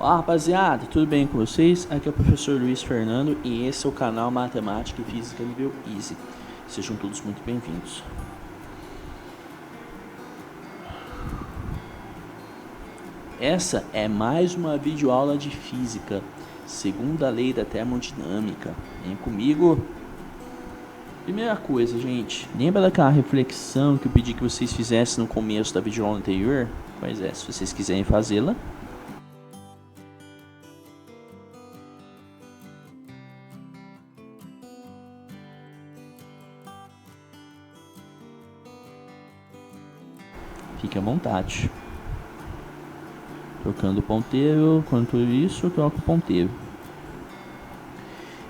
Olá rapaziada, tudo bem com vocês? Aqui é o professor Luiz Fernando e esse é o canal Matemática e Física Nível Easy. Sejam todos muito bem-vindos. Essa é mais uma videoaula de Física, segunda lei da termodinâmica. Vem comigo. Primeira coisa, gente, lembra daquela reflexão que eu pedi que vocês fizessem no começo da videoaula anterior? Pois é, se vocês quiserem fazê-la, fique à vontade. Trocando o ponteiro, enquanto isso, eu troco o ponteiro.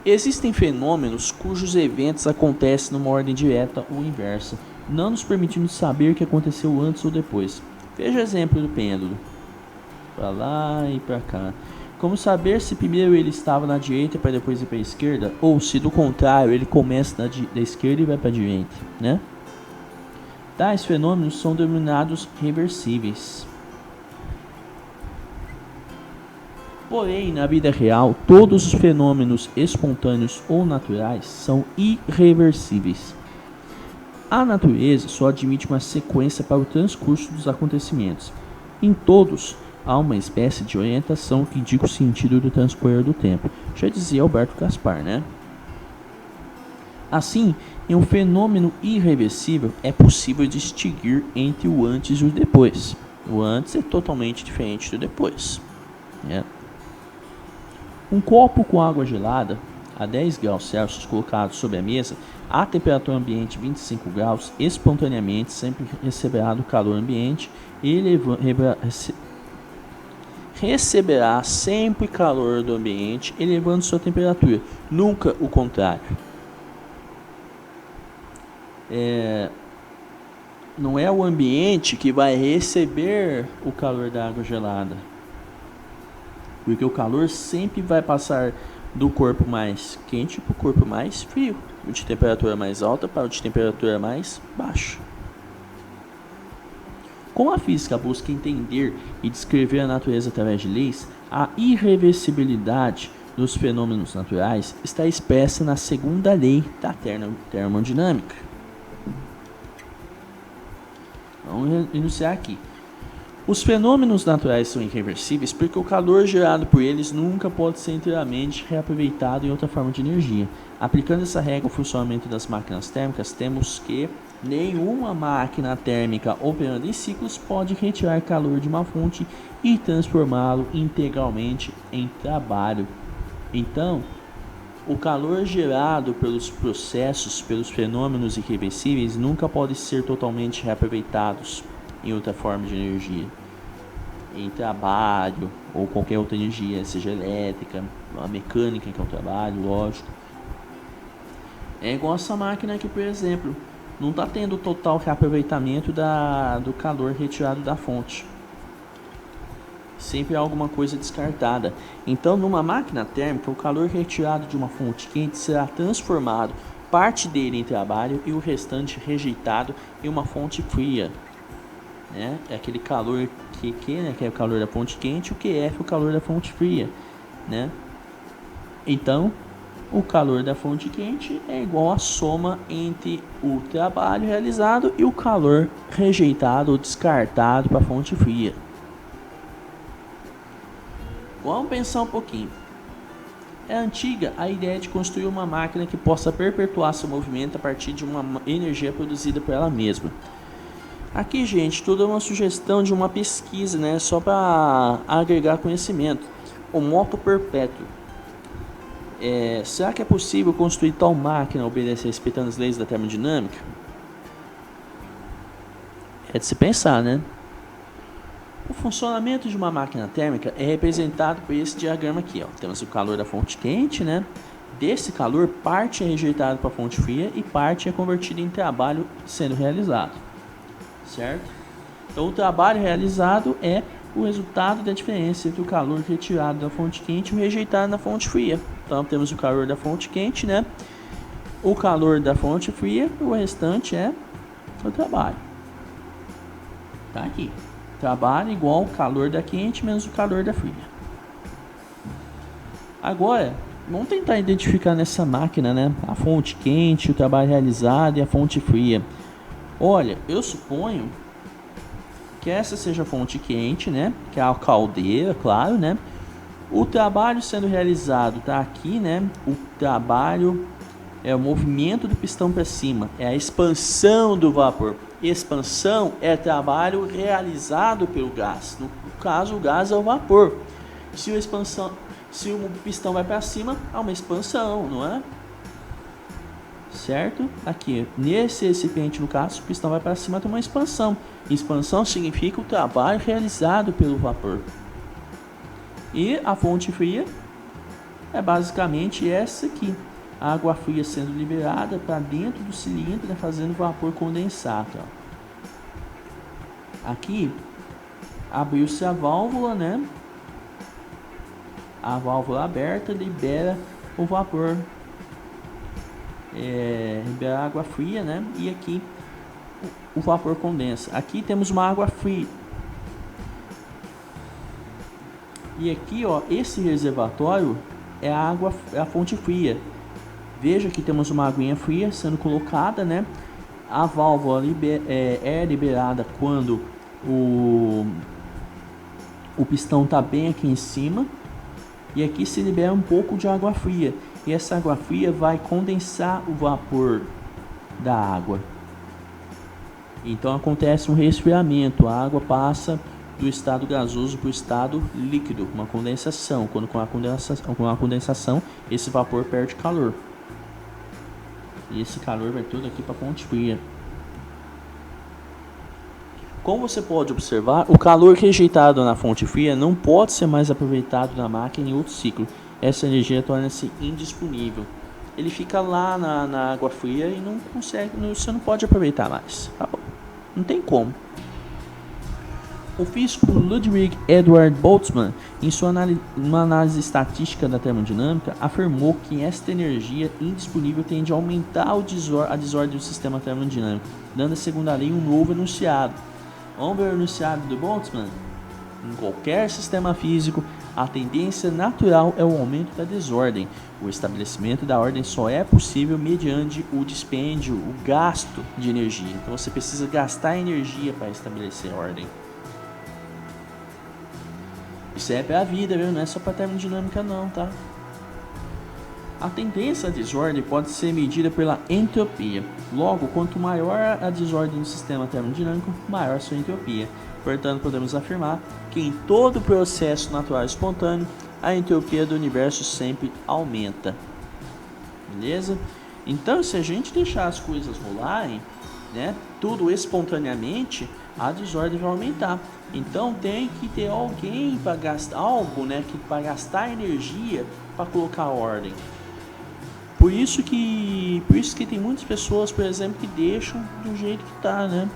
Existem fenômenos cujos eventos acontecem numa ordem direta ou inversa, não nos permitindo saber o que aconteceu antes ou depois. Veja o exemplo do pêndulo. Para lá e para cá. Como saber se primeiro ele estava na direita para depois ir para a esquerda? Ou se do contrário ele começa da esquerda e vai para a direita, né? Tais fenômenos são denominados reversíveis. Porém, na vida real, todos os fenômenos espontâneos ou naturais são irreversíveis. A natureza só admite uma sequência para o transcurso dos acontecimentos. Em todos, há uma espécie de orientação que indica o sentido do transcorrer do tempo. Já dizia Alberto Caspar, né? Assim, em um fenômeno irreversível, é possível distinguir entre o antes e o depois. O antes é totalmente diferente do depois, né? Um copo com água gelada a 10 graus Celsius colocado sobre a mesa, a temperatura ambiente 25 graus, espontaneamente sempre receberá do calor ambiente e receberá sempre calor do ambiente, elevando sua temperatura, nunca o contrário. Não é o ambiente que vai receber o calor da água gelada, porque o calor sempre vai passar do corpo mais quente para o corpo mais frio, de temperatura mais alta para o de temperatura mais baixa. Como a física busca entender e descrever a natureza através de leis, a irreversibilidade dos fenômenos naturais está expressa na segunda lei da termodinâmica. Vamos iniciar aqui. Os fenômenos naturais são irreversíveis porque o calor gerado por eles nunca pode ser inteiramente reaproveitado em outra forma de energia. Aplicando essa regra ao funcionamento das máquinas térmicas, temos que nenhuma máquina térmica operando em ciclos pode retirar calor de uma fonte e transformá-lo integralmente em trabalho. Então, o calor gerado pelos processos, pelos fenômenos irreversíveis, nunca pode ser totalmente reaproveitados em outra forma de energia, em trabalho ou qualquer outra energia, seja elétrica, a mecânica que é o trabalho, lógico. É igual essa máquina aqui, por exemplo, não está tendo total reaproveitamento do calor retirado da fonte. Sempre há alguma coisa descartada. Então, numa máquina térmica, o calor retirado de uma fonte quente será transformado, parte dele em trabalho e o restante rejeitado em uma fonte fria. Né? É aquele calor QQ, né? Que é o calor da fonte quente, o QF é o calor da fonte fria, né? Então, o calor da fonte quente é igual à soma entre o trabalho realizado e o calor rejeitado ou descartado para a fonte fria. Vamos pensar um pouquinho. É antiga a ideia de construir uma máquina que possa perpetuar seu movimento a partir de uma energia produzida por ela mesma. Aqui, gente, tudo é uma sugestão de uma pesquisa, né? Só para agregar conhecimento. O moto perpétuo. Será que é possível construir tal máquina respeitando as leis da termodinâmica? É de se pensar, né? O funcionamento de uma máquina térmica é representado por esse diagrama aqui, ó. Temos o calor da fonte quente, né? Desse calor, parte é rejeitado para a fonte fria e parte é convertida em trabalho sendo realizado. Certo? Então, o trabalho realizado é o resultado da diferença entre o calor retirado da fonte quente e o rejeitado na fonte fria. Então, temos o calor da fonte quente, né? O calor da fonte fria, o restante é o trabalho. Tá aqui. Trabalho igual o calor da quente menos o calor da fria. Agora, vamos tentar identificar nessa máquina, né, a fonte quente, o trabalho realizado e a fonte fria. Olha, eu suponho que essa seja a fonte quente, né, que é a caldeira, claro, né. O trabalho sendo realizado está aqui, né, o trabalho é o movimento do pistão para cima, é a expansão do vapor. Expansão é trabalho realizado pelo gás. No caso, o gás é o vapor. Se o pistão vai para cima, há uma expansão, não é? Certo? Aqui, nesse recipiente, no caso, o pistão vai para cima, tem uma expansão. Expansão significa o trabalho realizado pelo vapor. E a fonte fria é basicamente essa aqui. A água fria sendo liberada para dentro do cilindro, né, fazendo vapor condensado. Ó. Aqui, abriu-se a válvula, né? A válvula aberta libera o vapor, libera a água fria, né? E aqui o vapor condensa. Aqui temos uma água fria. E aqui, ó, esse reservatório é a fonte fria. Veja que temos uma aguinha fria sendo colocada, né? A válvula é liberada quando o pistão está bem aqui em cima. E aqui se libera um pouco de água fria. E essa água fria vai condensar o vapor da água. Então acontece um resfriamento. A água passa do estado gasoso para o estado líquido, uma condensação. Quando com a condensação, esse vapor perde calor. E esse calor vai todo aqui para a fonte fria. Como você pode observar, o calor rejeitado na fonte fria não pode ser mais aproveitado na máquina em outro ciclo. Essa energia torna-se indisponível. Ele fica lá na água fria e não consegue, você não pode aproveitar mais. Tá bom. Não tem como. O físico Ludwig Edward Boltzmann, em uma análise estatística da termodinâmica, afirmou que esta energia indisponível tende a aumentar a desordem do sistema termodinâmico, dando a segunda lei um novo enunciado. Vamos ver o enunciado do Boltzmann? Em qualquer sistema físico, a tendência natural é o aumento da desordem. O estabelecimento da ordem só é possível mediante o dispêndio, o gasto de energia. Então você precisa gastar energia para estabelecer a ordem. Isso é para a vida, viu? Não é só para a termodinâmica não, tá? A tendência à desordem pode ser medida pela entropia. Logo, quanto maior a desordem no sistema termodinâmico, maior sua entropia. Portanto, podemos afirmar que em todo processo natural espontâneo, a entropia do universo sempre aumenta. Beleza? Então, se a gente deixar as coisas rolarem, né, tudo espontaneamente, a desordem vai aumentar. Então tem que ter alguém para gastar algo, né, para gastar energia para colocar ordem. Por isso que tem muitas pessoas, por exemplo, que deixam do jeito que tá, né?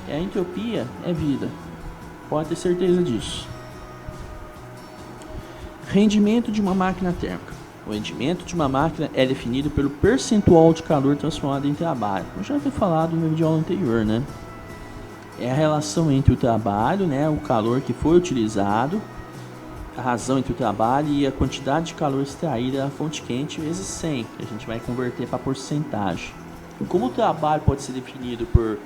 A entropia é vida. Pode ter certeza disso. Rendimento de uma máquina térmica. O rendimento de uma máquina é definido pelo percentual de calor transformado em trabalho. Eu já havia falado no vídeo anterior, né? É a relação entre o trabalho, né, o calor que foi utilizado, a razão entre o trabalho e a quantidade de calor extraída da fonte quente vezes 100, que a gente vai converter para porcentagem. Como o trabalho pode ser definido por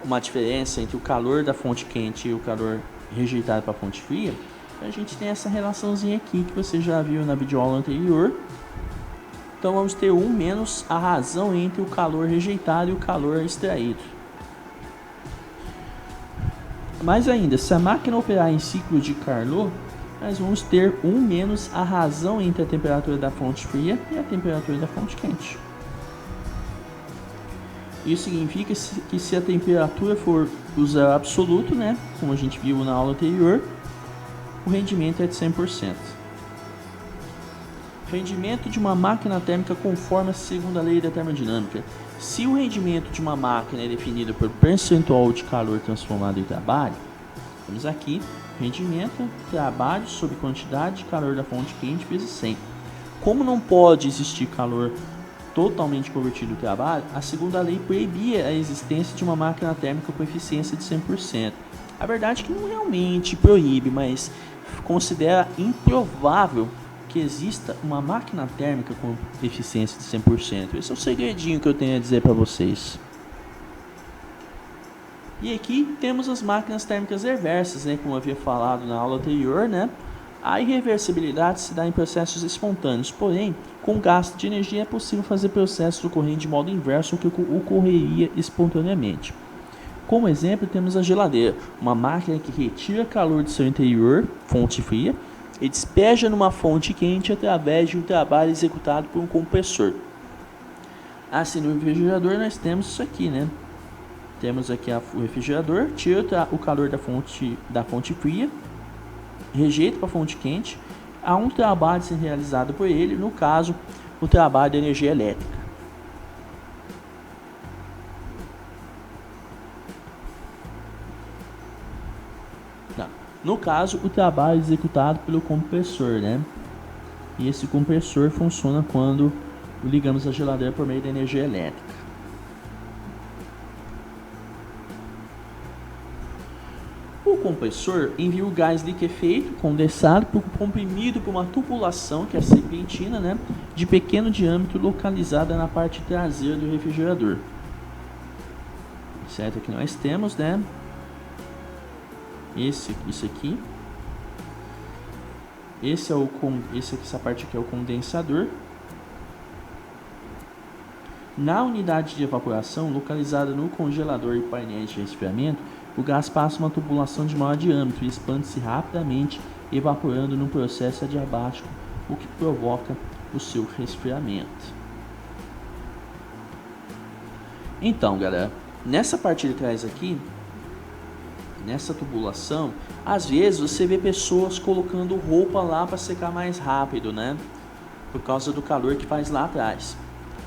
uma diferença entre o calor da fonte quente e o calor rejeitado para a fonte fria, a gente tem essa relaçãozinha aqui que você já viu na videoaula anterior. Então vamos ter 1 menos a razão entre o calor rejeitado e o calor extraído. Mais ainda, se a máquina operar em ciclo de Carnot, nós vamos ter 1 menos a razão entre a temperatura da fonte fria e a temperatura da fonte quente. Isso significa que se a temperatura for do zero absoluto, né, como a gente viu na aula anterior, o rendimento é de 100%. Rendimento de uma máquina térmica conforme a segunda lei da termodinâmica. Se o rendimento de uma máquina é definido por percentual de calor transformado em trabalho, temos aqui rendimento, trabalho sobre quantidade de calor da fonte quente vezes 100. Como não pode existir calor totalmente convertido em trabalho, a segunda lei proibia a existência de uma máquina térmica com eficiência de 100%. A verdade é que não realmente proíbe, mas considera improvável que exista uma máquina térmica com eficiência de 100%. Esse é o segredinho que eu tenho a dizer para vocês. E aqui temos as máquinas térmicas reversas, né, como eu havia falado na aula anterior, né? A irreversibilidade se dá em processos espontâneos, porém, com gasto de energia é possível fazer processos ocorrerem de modo inverso ao que ocorreria espontaneamente. Como exemplo, temos a geladeira, uma máquina que retira calor do seu interior, fonte fria, e despeja numa fonte quente através de um trabalho executado por um compressor. Assim, no refrigerador nós temos isso aqui, né? Temos aqui o refrigerador, tira o calor da fonte fria, rejeita para a fonte quente, há um trabalho sendo realizado por ele, no caso, o trabalho de energia elétrica. No caso, o trabalho executado pelo compressor, né? E esse compressor funciona quando ligamos a geladeira por meio da energia elétrica. O compressor envia o gás liquefeito, condensado, comprimido por uma tubulação, que é a serpentina, né? De pequeno diâmetro, localizada na parte traseira do refrigerador. Certo? Aqui nós temos, né? Isso aqui. Essa parte aqui é o condensador. Na unidade de evaporação, localizada no congelador e painéis de resfriamento, o gás passa uma tubulação de maior diâmetro e expande-se rapidamente, evaporando no processo adiabático, o que provoca o seu resfriamento. Então, galera, nessa parte de trás aqui, nessa tubulação, às vezes você vê pessoas colocando roupa lá para secar mais rápido, né? Por causa do calor que faz lá atrás.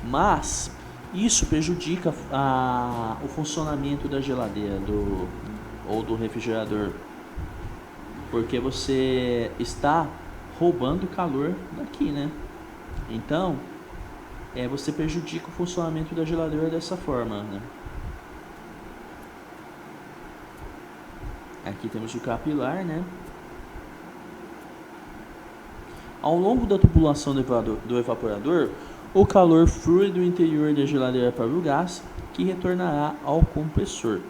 Mas isso prejudica o funcionamento da geladeira ou do refrigerador, porque você está roubando calor daqui, né? Então, você prejudica o funcionamento da geladeira dessa forma, né? Aqui temos o capilar, né? Ao longo da tubulação do evaporador, o calor flui do interior da geladeira para o gás, que retornará ao compressor.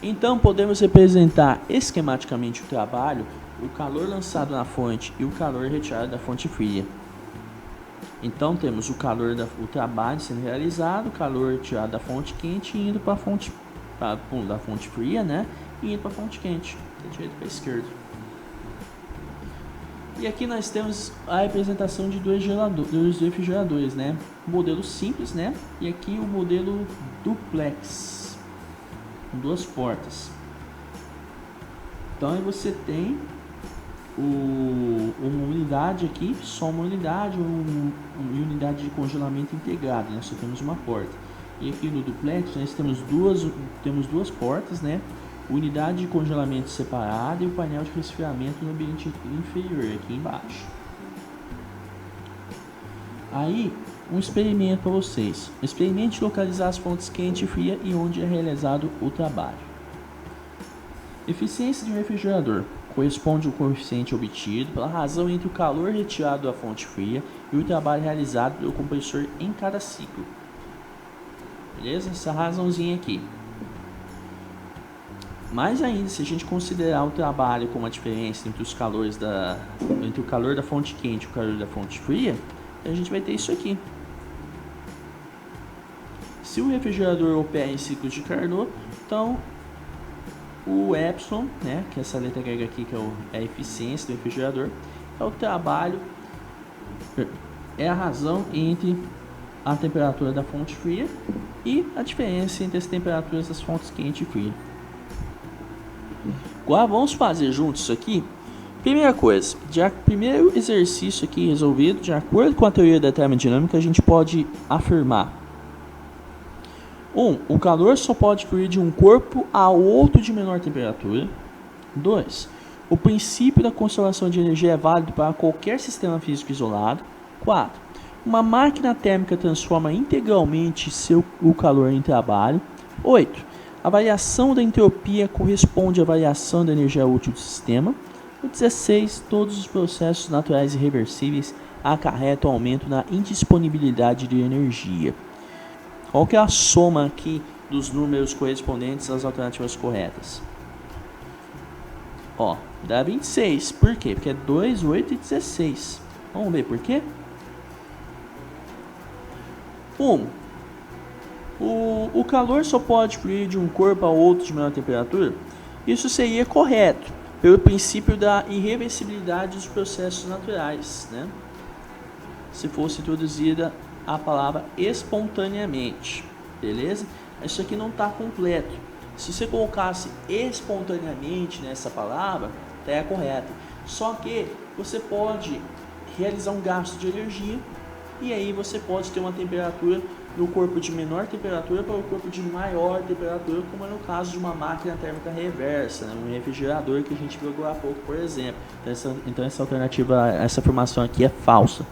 Então, podemos representar esquematicamente o trabalho, o calor lançado na fonte e o calor retirado da fonte fria. Então temos o trabalho sendo realizado, o calor tirado da fonte quente e indo para a fonte da fonte fria, né? E indo para a fonte quente, da direita para a esquerda. E aqui nós temos a representação de dois refrigeradores, né? O modelo simples, né? E aqui o modelo duplex, com duas portas. Então aí você tem uma unidade aqui, só uma unidade, uma unidade de congelamento integrado, né? Só temos uma porta. E aqui no duplex nós temos duas portas, né? Unidade de congelamento separada e o painel de resfriamento no ambiente inferior, aqui embaixo. Aí, um experimento para vocês. Experimente localizar as fontes quente e fria e onde é realizado o trabalho. Eficiência de um refrigerador corresponde ao coeficiente obtido pela razão entre o calor retirado da fonte fria e o trabalho realizado pelo compressor em cada ciclo. Beleza? Essa razãozinha aqui. Mais ainda, se a gente considerar o trabalho como a diferença entre entre o calor da fonte quente e o calor da fonte fria, a gente vai ter isso aqui. Se o refrigerador opera em ciclos de Carnot, então o Epsilon, né, que é essa letra grega aqui, que é a eficiência do refrigerador, é o trabalho, é a razão entre a temperatura da fonte fria e a diferença entre as temperaturas das fontes quente e fria. Agora vamos fazer juntos isso aqui. Primeira coisa, primeiro exercício aqui resolvido, de acordo com a teoria da termodinâmica, a gente pode afirmar: o calor só pode fluir de um corpo a outro de menor temperatura. 2. O princípio da conservação de energia é válido para qualquer sistema físico isolado. 4. Uma máquina térmica transforma integralmente o calor em trabalho. 8. A variação da entropia corresponde à variação da energia útil do sistema. O 16. Todos os processos naturais irreversíveis acarretam aumento na indisponibilidade de energia. Qual que é a soma aqui dos números correspondentes às alternativas corretas? Ó, dá 26. Por quê? Porque é 2, 8 e 16. Vamos ver por quê? 1. O calor só pode fluir de um corpo a outro de menor temperatura? Isso seria correto, pelo princípio da irreversibilidade dos processos naturais, né? Se fosse introduzida a palavra espontaneamente, beleza? Isso aqui não está completo. Se você colocasse espontaneamente nessa palavra, é correto. Só que você pode realizar um gasto de energia e aí você pode ter uma temperatura no corpo de menor temperatura para o corpo de maior temperatura, como é no caso de uma máquina térmica reversa, né? Um refrigerador que a gente viu agora há pouco, por exemplo. Então essa alternativa, essa afirmação aqui é falsa.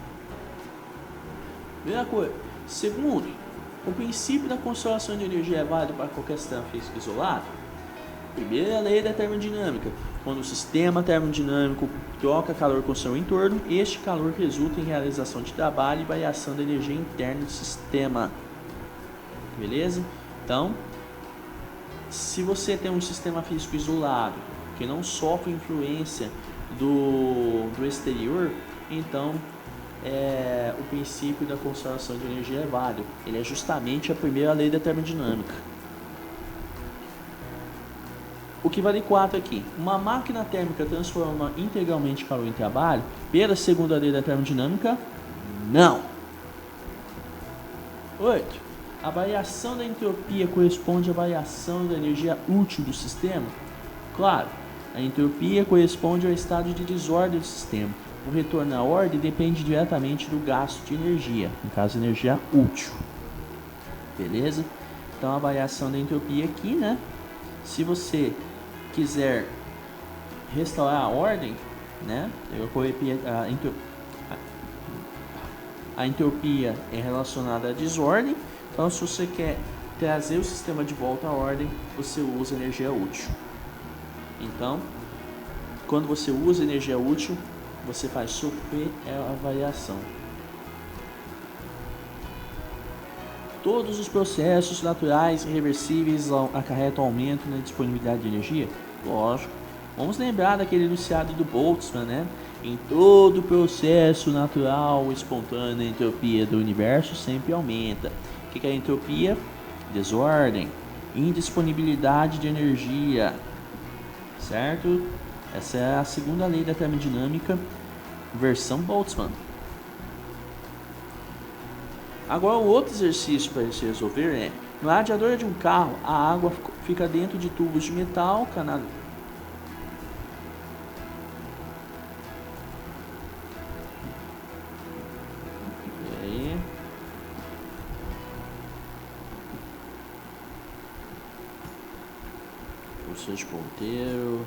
Primeira coisa. Segundo, o princípio da conservação de energia é válido para qualquer sistema físico isolado? Primeira lei da termodinâmica. Quando o sistema termodinâmico troca calor com seu entorno, este calor resulta em realização de trabalho e variação da energia interna do sistema. Beleza? Então, se você tem um sistema físico isolado, que não sofre influência do exterior, então o princípio da conservação de energia é válido. Ele é justamente a primeira lei da termodinâmica. O que vale 4 aqui. Uma máquina térmica transforma integralmente calor em trabalho? Pela segunda lei da termodinâmica, não. 8. A variação da entropia corresponde à variação da energia útil do sistema? Claro, a entropia corresponde ao estado de desordem do sistema. O retorno à ordem depende diretamente do gasto de energia, no caso, energia útil. Beleza? Então, a variação da entropia aqui, né? Se você quiser restaurar a ordem, né? A entropia é relacionada à desordem. Então, se você quer trazer o sistema de volta à ordem, você usa energia útil. Então, quando você usa energia útil, você faz sofrer a variação. Todos os processos naturais irreversíveis acarretam aumento na disponibilidade de energia? Lógico. Vamos lembrar daquele enunciado do Boltzmann, né? Em todo processo natural espontâneo, a entropia do universo sempre aumenta. O que é a entropia? Desordem, indisponibilidade de energia, certo? Essa é a segunda lei da termodinâmica, versão Boltzmann. Agora, o outro exercício para se resolver é: no radiador de um carro, a água fica dentro de tubos de metal, canal. E aí? Pulsar de ponteiro.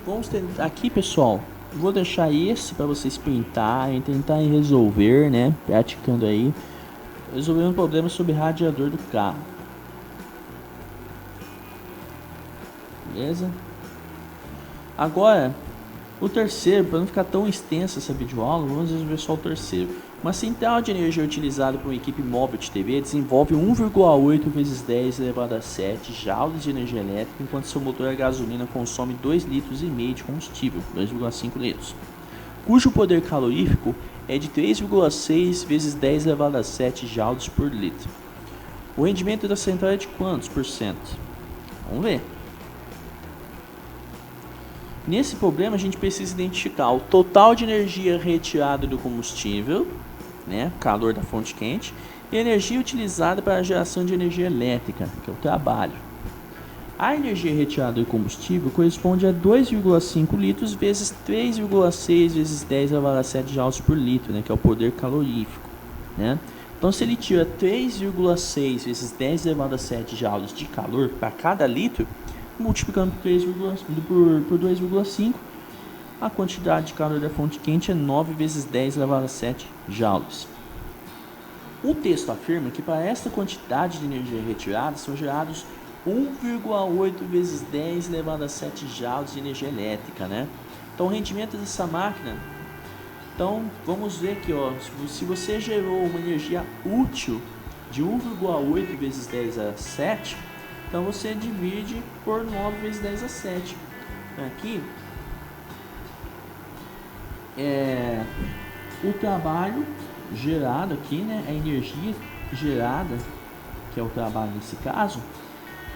Vamos tentar aqui, pessoal. Vou deixar esse para vocês pintarem, tentarem resolver, né? Praticando aí, resolver um problema sobre radiador do carro. Beleza? Agora, o terceiro, para não ficar tão extensa essa videoaula, vamos resolver só o terceiro. Uma central de energia utilizada por uma equipe móvel de TV desenvolve 1,8 vezes 10 elevado a 7 joules de energia elétrica, enquanto seu motor a gasolina consome 2,5 litros de combustível, 2,5 litros, cujo poder calorífico é de 3,6 vezes 10 elevado a 7 joules por litro. O rendimento da central é de quantos por cento? Vamos ver. Nesse problema a gente precisa identificar o total de energia retirada do combustível, né, calor da fonte quente, e a energia utilizada para a geração de energia elétrica, que é o trabalho. A energia retirada do combustível corresponde a 2,5 litros vezes 3,6 vezes 10 elevado a 7 joules por litro, né, que é o poder calorífico, né? Então, se ele tira 3,6 vezes 10 elevado a 7 joules de calor para cada litro, multiplicando por 2,5, a quantidade de calor da fonte quente é 9 vezes 10 elevado a 7 joules. O texto afirma que para esta quantidade de energia retirada são gerados 1,8 vezes 10 elevado a 7 joules de energia elétrica, né? Então, o rendimento dessa máquina... Então, vamos ver aqui, ó, se você gerou uma energia útil de 1,8 vezes 10 a 7, então você divide por 9 vezes 10 a 7. Aqui, o trabalho gerado aqui, né, a energia gerada, que é o trabalho nesse caso,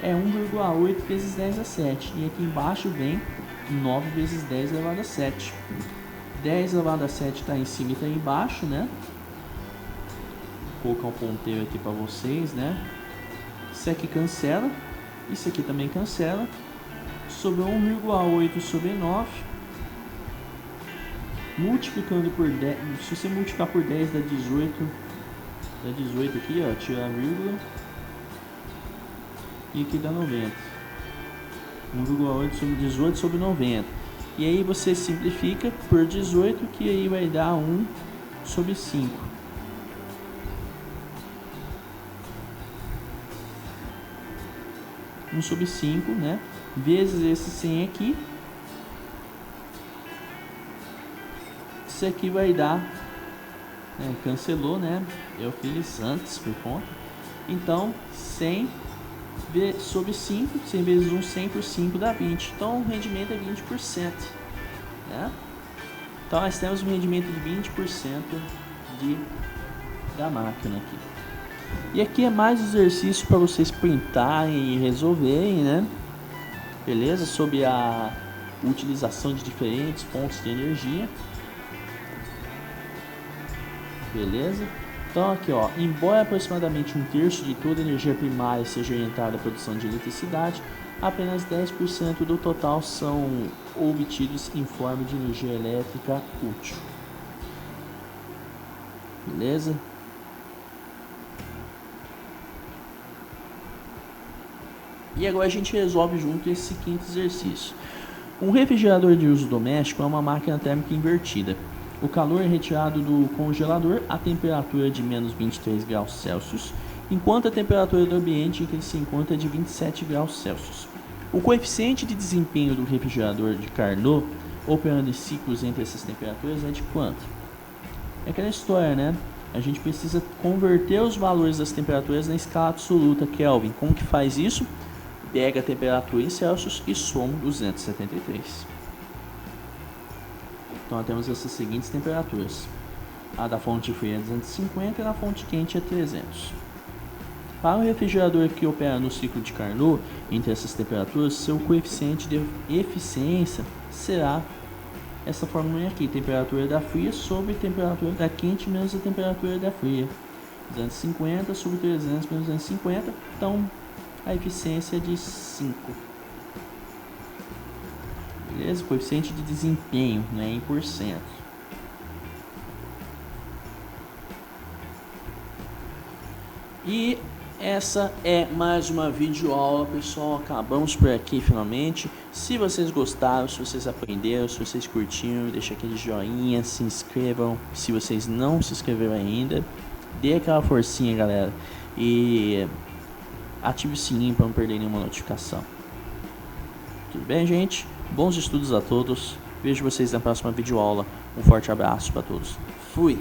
é 1,8 vezes 10 a 7. E aqui embaixo vem 9 vezes 10 elevado a 7. 10 elevado a 7 está em cima e está embaixo, né? Vou colocar um ponteiro aqui para vocês, né? Isso aqui cancela. Isso aqui também cancela. Sobrou 1,8 sobre 9. Multiplicando por 10. Se você multiplicar por 10 dá 18. Dá 18 aqui, ó. Tira a vírgula. E aqui dá 90. 1,8 sobre 18 sobre 90. E aí você simplifica por 18, que aí vai dar 1 sobre 5. Sobre 5, né? Vezes esse 100 aqui. Isso aqui vai dar... cancelou, né? Eu fiz antes por conta. Então, 100 sobre 5, 100 vezes 1, 100 por 5 dá 20. Então o rendimento é 20%, né? Então nós temos um rendimento de 20% da máquina aqui. E aqui é mais exercício para vocês printarem e resolverem, né? Beleza? Sobre a utilização de diferentes fontes de energia. Beleza? Então aqui, ó, embora aproximadamente 1/3 de toda a energia primária seja orientada à produção de eletricidade, apenas 10% do total são obtidos em forma de energia elétrica útil. Beleza? E agora a gente resolve junto esse quinto exercício. Um refrigerador de uso doméstico é uma máquina térmica invertida. O calor é retirado do congelador a temperatura de menos 23 graus Celsius, enquanto a temperatura do ambiente em que ele se encontra é de 27 graus Celsius. O coeficiente de desempenho do refrigerador de Carnot, operando em ciclos entre essas temperaturas, é de quanto? É aquela história, né? A gente precisa converter os valores das temperaturas na escala absoluta Kelvin. Como que faz isso? Pega a temperatura em Celsius e soma 273. Então nós temos essas seguintes temperaturas. A da fonte fria é 250 e a da fonte quente é 300. Para o refrigerador que opera no ciclo de Carnot, entre essas temperaturas, seu coeficiente de eficiência será essa fórmula aqui. Temperatura da fria sobre temperatura da quente menos a temperatura da fria. 250 sobre 300 menos 250. Então a eficiência é de 5. Beleza? Coeficiente de desempenho, né, em porcento. E essa é mais uma videoaula, pessoal. Acabamos por aqui finalmente. Se vocês gostaram, se vocês aprenderam, se vocês curtiram, deixa aquele joinha, se inscrevam. Se vocês não se inscreveram ainda, dê aquela forcinha, galera. E ative o sininho para não perder nenhuma notificação. Tudo bem, gente? Bons estudos a todos. Vejo vocês na próxima videoaula. Um forte abraço para todos. Fui!